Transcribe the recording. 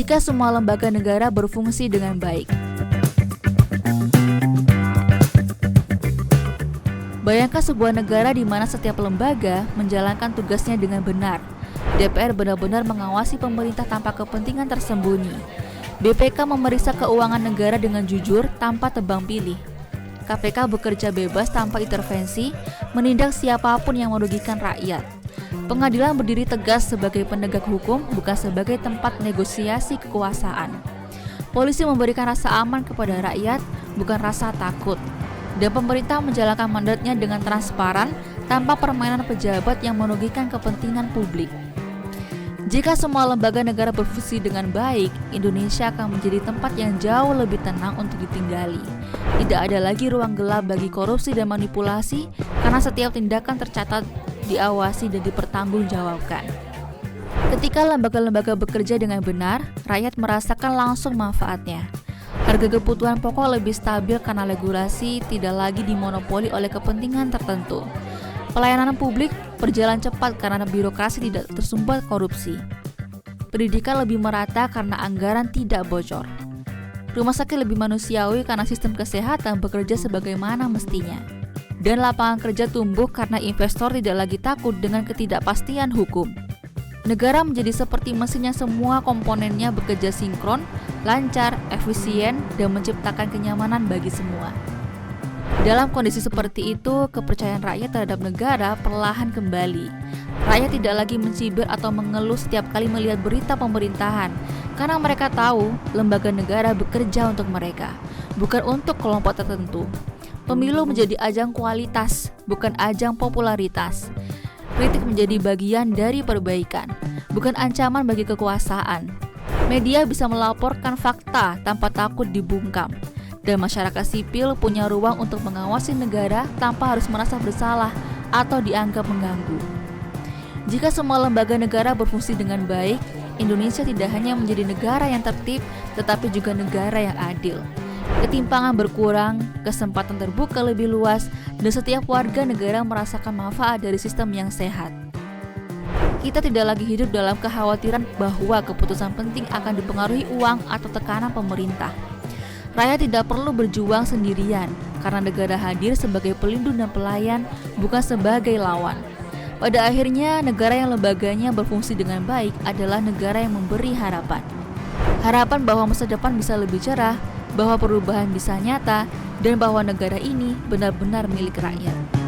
jika semua lembaga negara berfungsi dengan baik. Bayangkan sebuah negara di mana setiap lembaga menjalankan tugasnya dengan benar. DPR benar-benar mengawasi pemerintah tanpa kepentingan tersembunyi. BPK memeriksa keuangan negara dengan jujur tanpa tebang pilih. KPK bekerja bebas tanpa intervensi, menindak siapapun yang merugikan rakyat. Pengadilan berdiri tegas sebagai penegak hukum, bukan sebagai tempat negosiasi kekuasaan. Polisi memberikan rasa aman kepada rakyat, bukan rasa takut. Dan pemerintah menjalankan mandatnya dengan transparan, tanpa permainan pejabat yang merugikan kepentingan publik. Jika semua lembaga negara berfungsi dengan baik, Indonesia akan menjadi tempat yang jauh lebih tenang untuk ditinggali. Tidak ada lagi ruang gelap bagi korupsi dan manipulasi, karena setiap tindakan tercatat, diawasi, dan dipertanggungjawabkan. Ketika lembaga-lembaga bekerja dengan benar, rakyat merasakan langsung manfaatnya. Harga kebutuhan pokok lebih stabil karena regulasi tidak lagi dimonopoli oleh kepentingan tertentu. Pelayanan publik berjalan cepat karena birokrasi tidak tersumbat korupsi. Pendidikan lebih merata karena anggaran tidak bocor. Rumah sakit lebih manusiawi karena sistem kesehatan bekerja sebagaimana mestinya. Dan lapangan kerja tumbuh karena investor tidak lagi takut dengan ketidakpastian hukum. Negara menjadi seperti mesin yang semua komponennya bekerja sinkron, lancar, efisien, dan menciptakan kenyamanan bagi semua. Dalam kondisi seperti itu, kepercayaan rakyat terhadap negara perlahan kembali. Rakyat tidak lagi mencibir atau mengeluh setiap kali melihat berita pemerintahan, karena mereka tahu lembaga negara bekerja untuk mereka, bukan untuk kelompok tertentu. Pemilu menjadi ajang kualitas, bukan ajang popularitas. Kritik menjadi bagian dari perbaikan, bukan ancaman bagi kekuasaan. Media bisa melaporkan fakta tanpa takut dibungkam. Dan masyarakat sipil punya ruang untuk mengawasi negara tanpa harus merasa bersalah atau dianggap mengganggu. Jika semua lembaga negara berfungsi dengan baik, Indonesia tidak hanya menjadi negara yang tertib, tetapi juga negara yang adil. Ketimpangan berkurang, kesempatan terbuka lebih luas, dan setiap warga negara merasakan manfaat dari sistem yang sehat. Kita tidak lagi hidup dalam kekhawatiran bahwa keputusan penting akan dipengaruhi uang atau tekanan pemerintah. Rakyat tidak perlu berjuang sendirian, karena negara hadir sebagai pelindung dan pelayan, bukan sebagai lawan. Pada akhirnya, negara yang lembaganya berfungsi dengan baik adalah negara yang memberi harapan. Harapan bahwa masa depan bisa lebih cerah, bahwa perubahan bisa nyata, dan bahwa negara ini benar-benar milik rakyat.